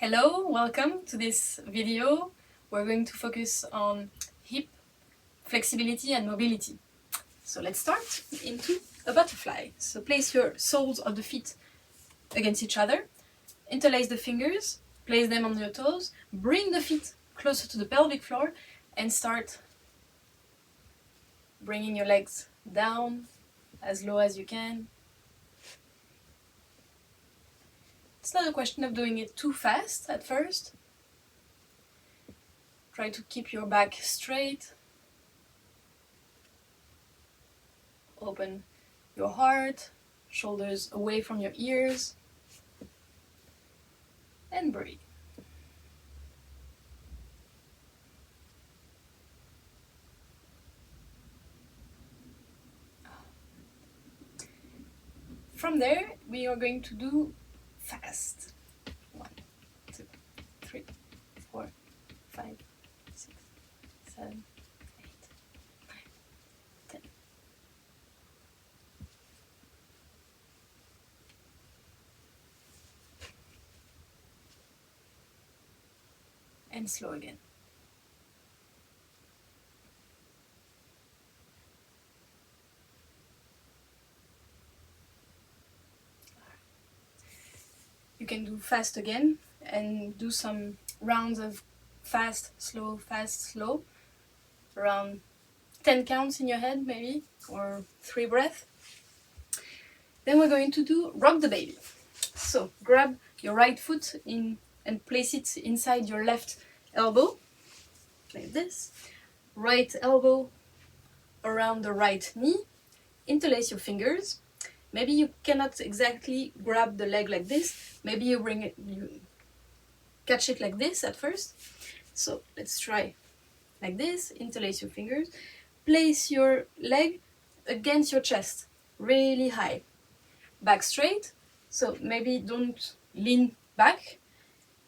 Hello, welcome to this video. We're going to focus on hip flexibility and mobility. So let's start into a butterfly. So place your soles of the feet against each other, interlace the fingers, place them on your toes, bring the feet closer to the pelvic floor and start bringing your legs down as low as you can. It's not a question of doing it too fast at first. Try to keep your back straight. Open your heart, shoulders away from your ears, and breathe. From there, we are going to do fast. 1, 2, 3, 4, 5, 6, 7, 8, 9, 10. And slow again. You can do fast again and do some rounds of fast, slow, around 10 counts in your head maybe, or 3 breaths. Then we're going to do rock the baby. So grab your right foot in and place it inside your left elbow, like this. Right elbow around the right knee, interlace your fingers. Maybe you cannot exactly grab the leg like this. Maybe you catch it like this at first. So let's try like this. Interlace your fingers. Place your leg against your chest, really high. Back straight. So maybe don't lean back.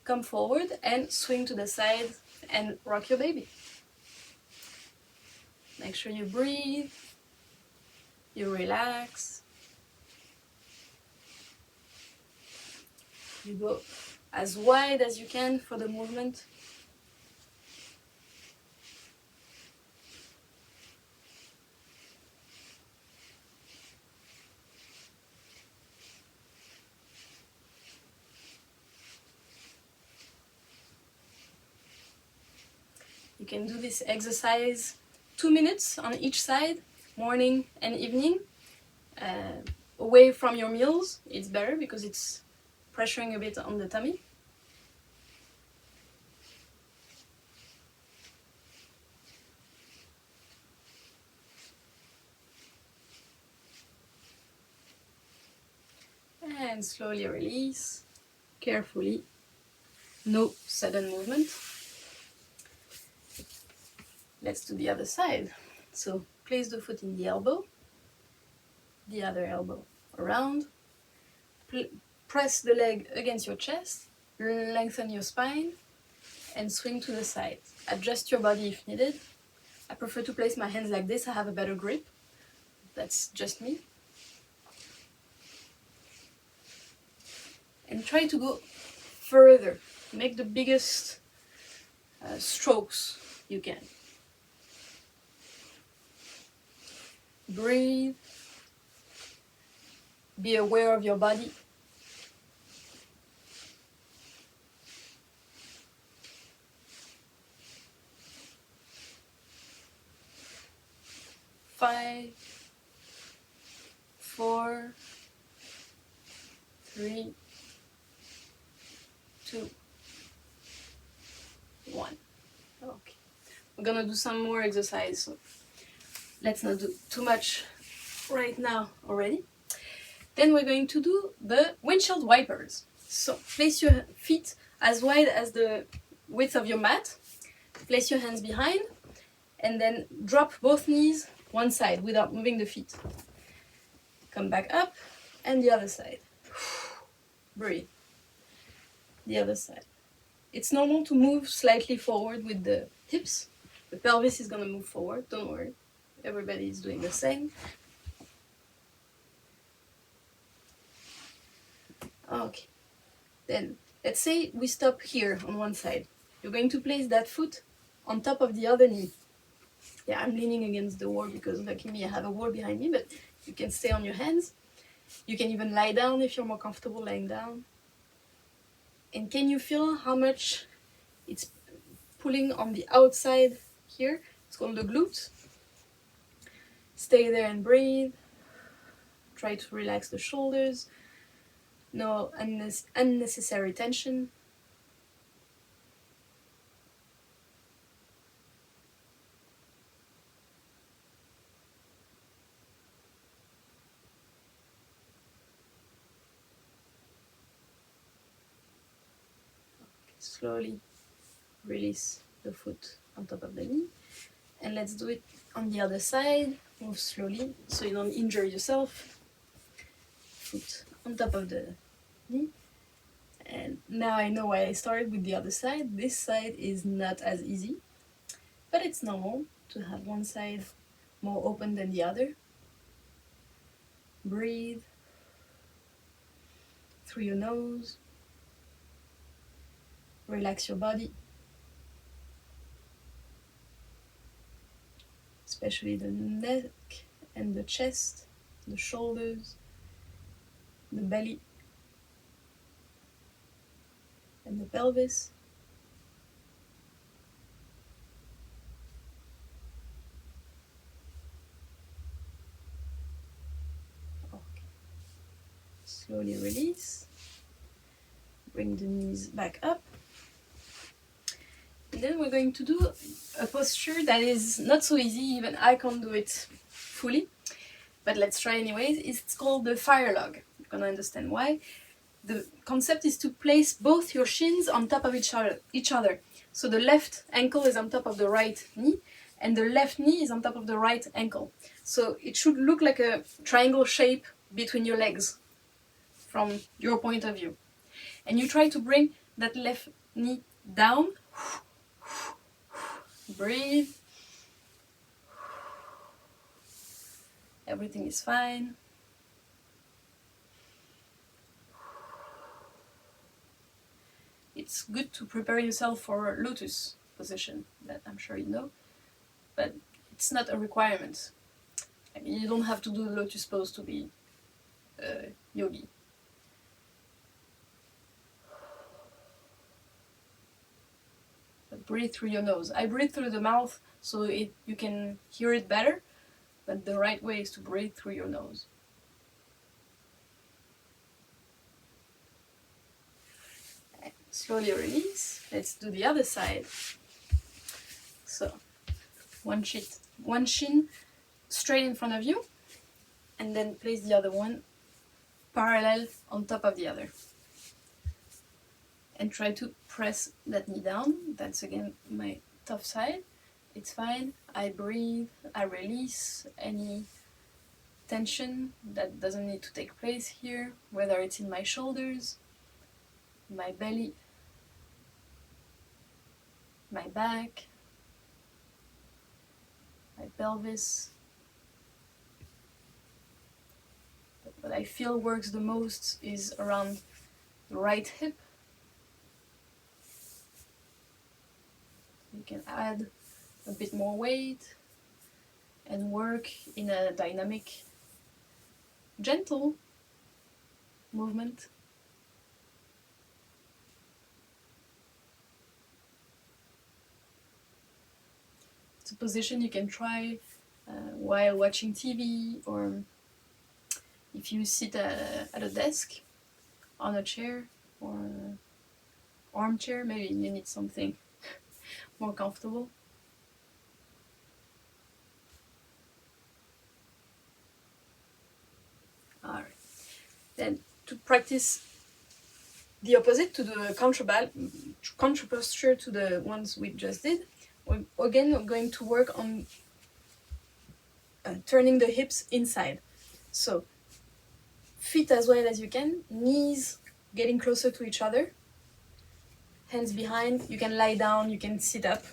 Come forward and swing to the side and rock your baby. Make sure you breathe. You relax. You go as wide as you can for the movement. You can do this exercise 2 minutes on each side, morning and evening. Away from your meals, it's better because it's pressuring a bit on the tummy. And slowly release, carefully, no sudden movement. Let's do the other side. So place the foot in the elbow, the other elbow around, press the leg against your chest, lengthen your spine, and swing to the side. Adjust your body if needed. I prefer to place my hands like this, I have a better grip. That's just me. And try to go further. Make the biggest strokes you can. Breathe. Be aware of your body. Five, 4, 3, 2, 1. Okay. We're gonna do some more exercise. So let's not do too much right now already. Then we're going to do the windshield wipers. So place your feet as wide as the width of your mat. Place your hands behind and then drop both knees one side without moving the feet. Come back up and the other side. Breathe. The other side. It's normal to move slightly forward with the hips. The pelvis is going to move forward, don't worry. Everybody is doing the same. Okay. Then Let's say we stop here on one side. You're going to place that foot on top of the other knee. Yeah, I'm leaning against the wall because luckily I have a wall behind me, but you can stay on your hands. You can even lie down if you're more comfortable lying down. And can you feel how much it's pulling on the outside here? It's called the glute. Stay there and breathe. Try to relax the shoulders. No unnecessary tension. Slowly release the foot on top of the knee. And let's do it on the other side. Move slowly so you don't injure yourself. Foot on top of the knee. And now I know why I started with the other side. This side is not as easy, but it's normal to have one side more open than the other. Breathe through your nose. Relax your body, especially the neck and the chest, the shoulders, the belly, and the pelvis. Okay. Slowly release. Bring the knees back up. And then we're going to do a posture that is not so easy, even I can't do it fully, but let's try anyways. It's called the fire log. You're gonna understand why. The concept is to place both your shins on top of each other. So the left ankle is on top of the right knee, and the left knee is on top of the right ankle. So it should look like a triangle shape between your legs from your point of view. And you try to bring that left knee down. Breathe. Everything is fine. It's good to prepare yourself for lotus position, that I'm sure you know, but it's not a requirement. I mean, you don't have to do the lotus pose to be a yogi. But breathe through your nose. I breathe through the mouth so you can hear it better, but the right way is to breathe through your nose. Slowly release. Let's do the other side. So, one shin straight in front of you, and then place the other one parallel on top of the other. And try to press that knee down. That's again my tough side. It's fine. I breathe, I release any tension that doesn't need to take place here, whether it's in my shoulders, my belly, my back, my pelvis. But what I feel works the most is around the right hip. You can add a bit more weight and work in a dynamic, gentle movement. It's a position you can try while watching TV, or if you sit at a desk, on a chair, or an armchair. Maybe you need something more comfortable. Alright. Then to practice the opposite, to the counter posture to the ones we just did, we're going to work on turning the hips inside. So feet as wide as you can, knees getting closer to each other, hands behind. You can lie down, you can sit up,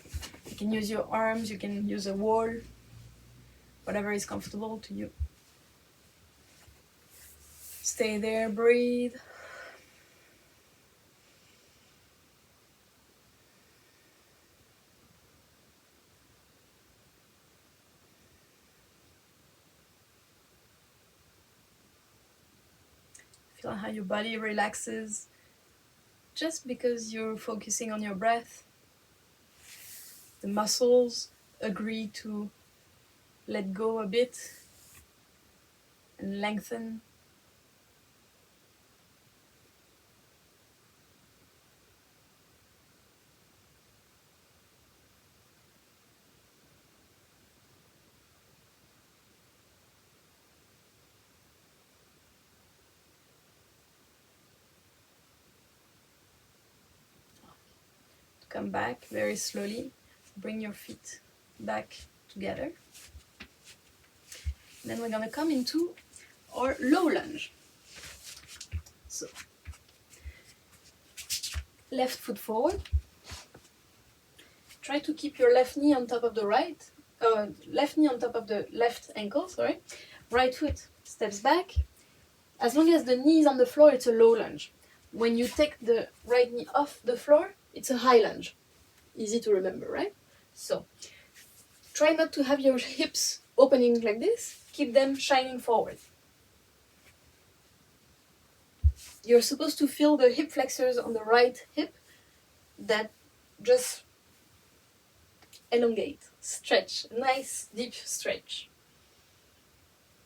you can use your arms, you can use a wall, whatever is comfortable to you. Stay there, breathe. Feel how your body relaxes just because you're focusing on your breath. The muscles agree to let go a bit and lengthen. Come back very slowly. Bring your feet back together. Then we're gonna come into our low lunge. So, left foot forward. Try to keep your left knee on top of the left knee on top of the left ankle, sorry. Right foot steps back. As long as the knee is on the floor, it's a low lunge. When you take the right knee off the floor, it's a high lunge. Easy to remember, right? So, try not to have your hips opening like this. Keep them shining forward. You're supposed to feel the hip flexors on the right hip that just elongate, stretch, nice deep stretch.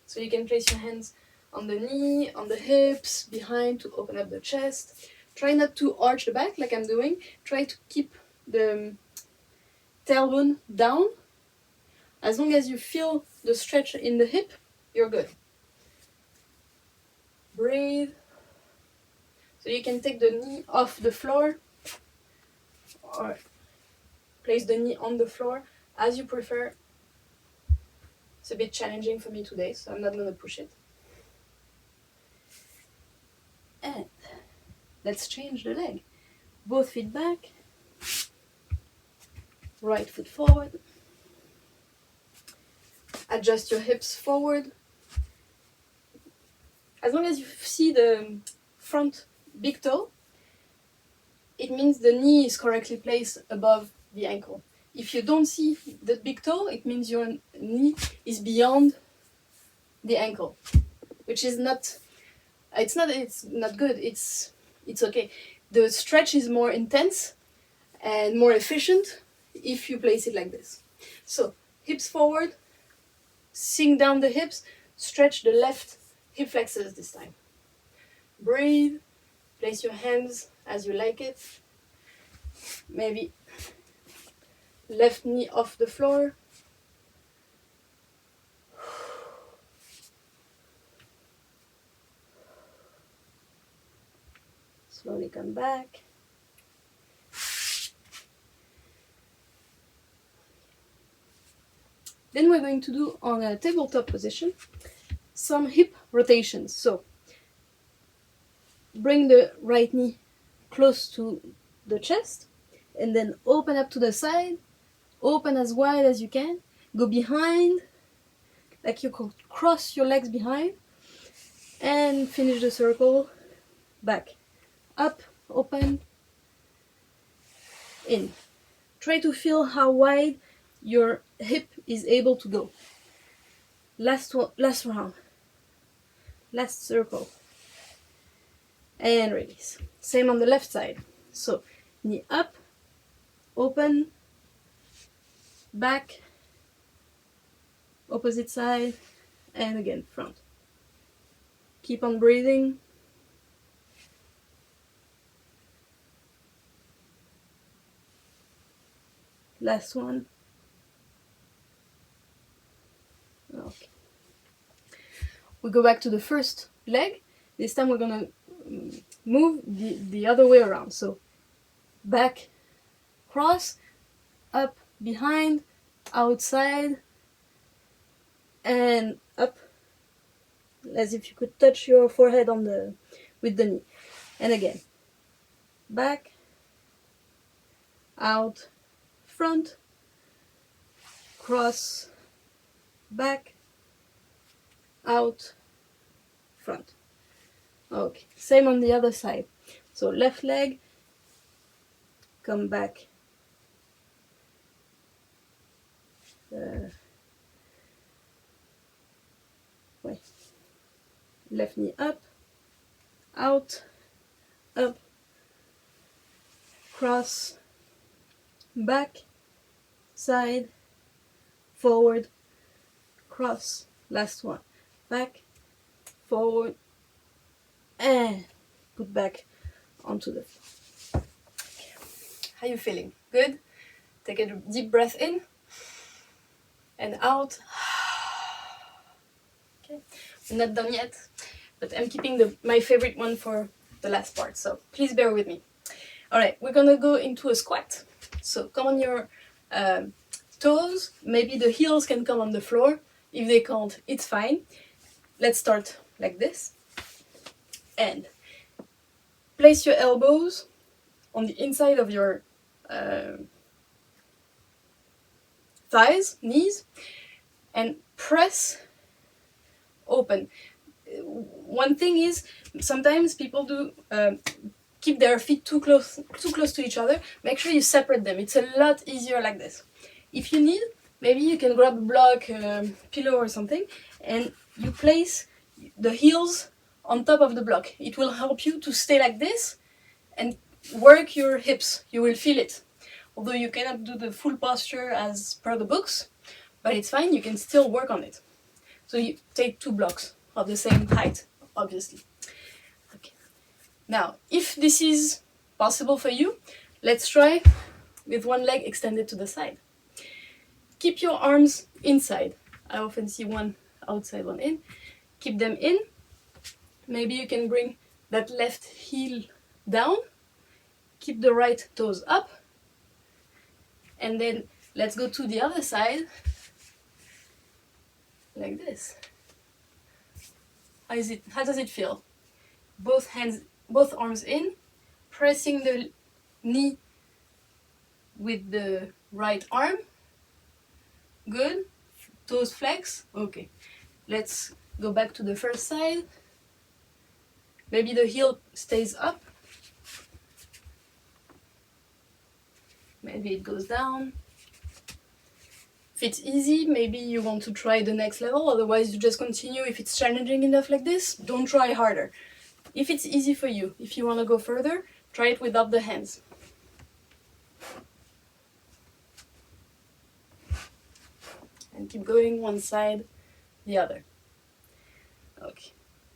So you can place your hands on the knee, on the hips, behind to open up the chest. Try not to arch the back like I'm doing. Try to keep the tailbone down. As long as you feel the stretch in the hip, you're good. Breathe. So you can take the knee off the floor or place the knee on the floor as you prefer. It's a bit challenging for me today, so I'm not going to push it. And let's change the leg. Both feet back. Right foot forward. Adjust your hips forward. As long as you see the front big toe, it means the knee is correctly placed above the ankle. If you don't see the big toe, it means your knee is beyond the ankle, which is not, it's not good, it's okay. The stretch is more intense and more efficient if you place it like this. So, hips forward, sink down the hips, stretch the left hip flexors this time. Breathe, place your hands as you like it. Maybe left knee off the floor. Slowly come back. Then we're going to do, on a tabletop position, some hip rotations. So, bring the right knee close to the chest, and then open up to the side, open as wide as you can, go behind, like you could cross your legs behind, and finish the circle, back, up, open, in. Try to feel how wide your hip is able to go. Last round, last circle, and release. Same on the left side. So, knee up, open, back, opposite side, and again, front. Keep on breathing. Last one. Okay. We go back to the first leg. This time we're gonna move the other way around. So, back, cross, up, behind, outside, and up, as if you could touch your forehead with the knee. And again, back, out, front, cross, back, out, front. Okay, same on the other side. So left leg, come back, left knee up, out, up, cross, back, side, forward, cross, last one, back, forward, and put back onto the floor. How you feeling? Good? Take a deep breath in and out. Okay, I'm not done yet, but I'm keeping my favorite one for the last part, so please bear with me. Alright, we're gonna go into a squat. So come on your toes, maybe the heels can come on the floor. If they can't, it's fine. Let's start like this. And place your elbows on the inside of your thighs, knees, and press open. One thing is, sometimes people do keep their feet too close to each other. Make sure you separate them. It's a lot easier like this. If you need, maybe you can grab a block, pillow or something, and you place the heels on top of the block. It will help you to stay like this and work your hips. You will feel it. Although you cannot do the full posture as per the books, but it's fine, you can still work on it. So you take 2 blocks of the same height, obviously. Okay. Now, if this is possible for you, let's try with one leg extended to the side. Keep your arms inside. I often see one outside, one in. Keep them in. Maybe you can bring that left heel down. Keep the right toes up. And then let's go to the other side. Like this. How does it feel? Both arms in, pressing the knee with the right arm. Good. Toes flex. Okay. Let's go back to the first side. Maybe the heel stays up. Maybe it goes down. If it's easy, maybe you want to try the next level, otherwise you just continue. If it's challenging enough like this, don't try harder. If it's easy for you, if you want to go further, try it without the hands. And keep going one side, the other. Okay.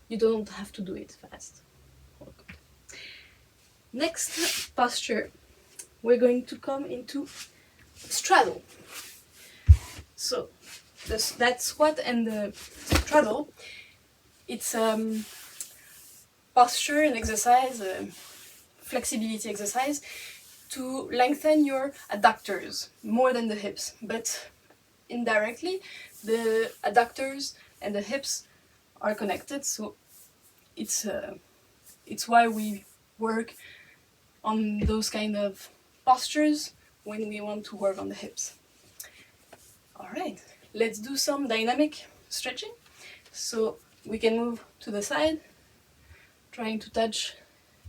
You don't have to do it fast. Okay. Next posture, we're going to come into straddle. So that squat and the straddle, it's posture and exercise, flexibility exercise to lengthen your adductors more than the hips, but indirectly the adductors and the hips are connected, so it's why we work on those kind of postures when we want to work on the hips. Alright, let's do some dynamic stretching. So we can move to the side, trying to touch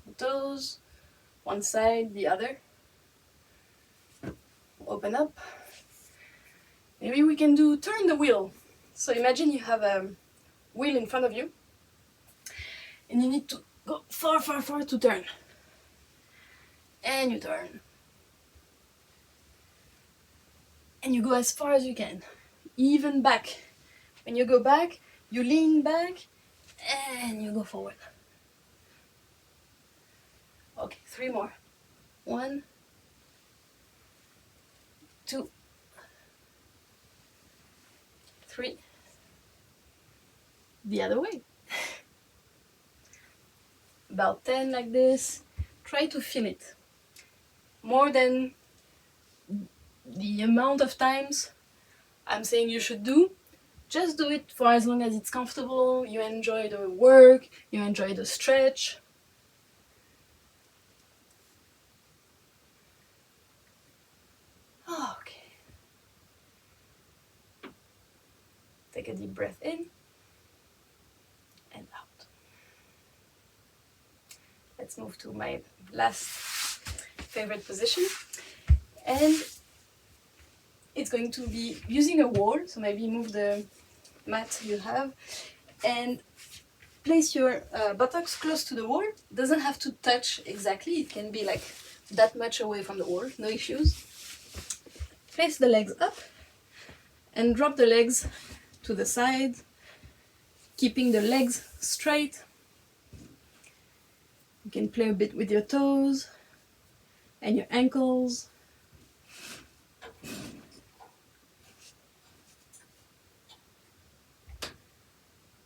the toes, one side, the other. Open up. Maybe we can do turn the wheel. So imagine you have a wheel in front of you and you need to go far, far, far to turn. And you turn. And you go as far as you can. Even back. When you go back, you lean back and you go forward. Okay, 3 more. 1, 2, 3. The other way. About 10 like this. Try to feel it. More than the amount of times I'm saying you should do, just do it for as long as it's comfortable, you enjoy the work, you enjoy the stretch. Okay. Take a deep breath in and out. Let's move to my last favorite position. And it's going to be using a wall, so maybe move the mat you have and place your buttocks close to the wall. It doesn't have to touch exactly, it can be like that much away from the wall, no issues. Place the legs up and drop the legs to the side, keeping the legs straight. You can play a bit with your toes and your ankles.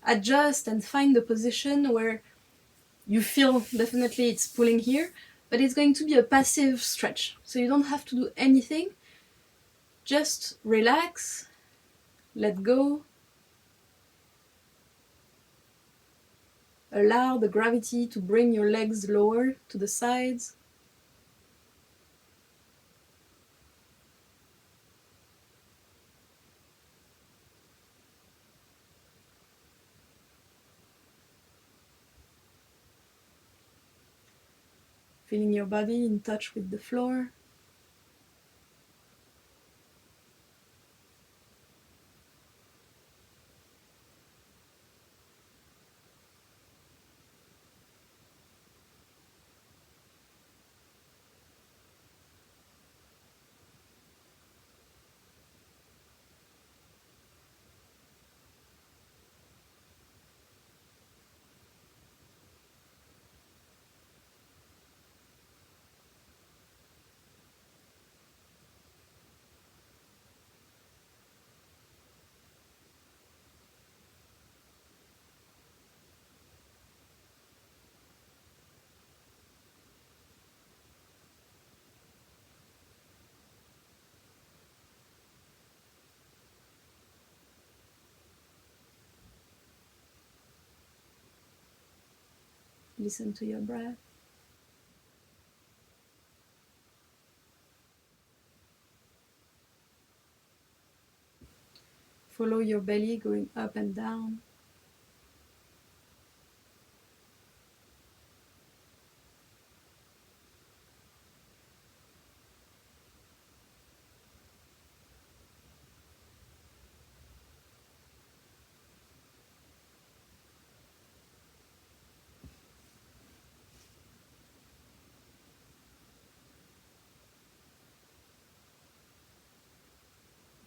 Adjust and find the position where you feel definitely it's pulling here, but it's going to be a passive stretch, so you don't have to do anything. Just relax, let go, allow the gravity to bring your legs lower to the sides. Feeling your body in touch with the floor. Listen to your breath. Follow your belly going up and down.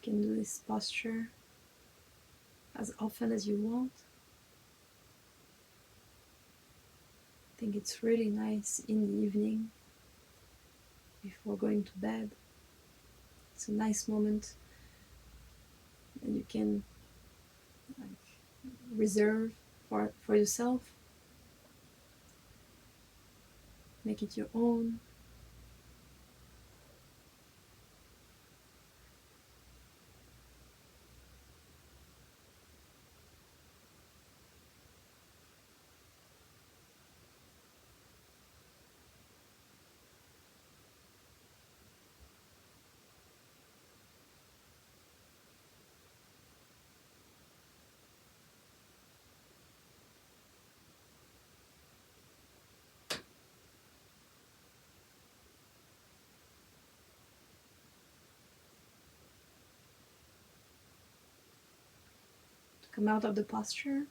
You can do this posture as often as you want. I think it's really nice in the evening before going to bed. It's a nice moment and you can reserve for yourself. Make it your own. Come out of the posture.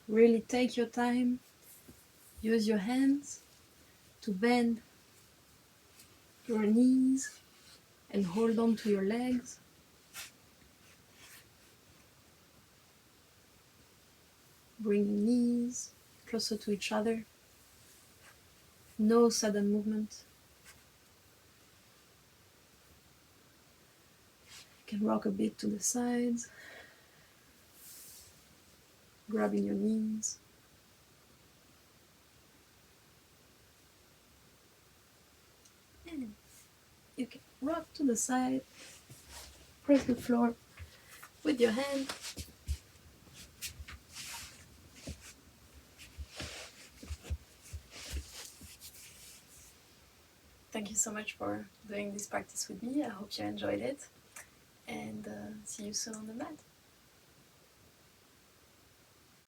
Really take your time. Use your hands to bend your knees and hold on to your legs. Bring your knees closer to each other. No sudden movement. You can rock a bit to the sides, grabbing your knees. And you can rock to the side, press the floor with your hand. Thank you so much for doing this practice with me. I hope you enjoyed it, and see you soon on the mat.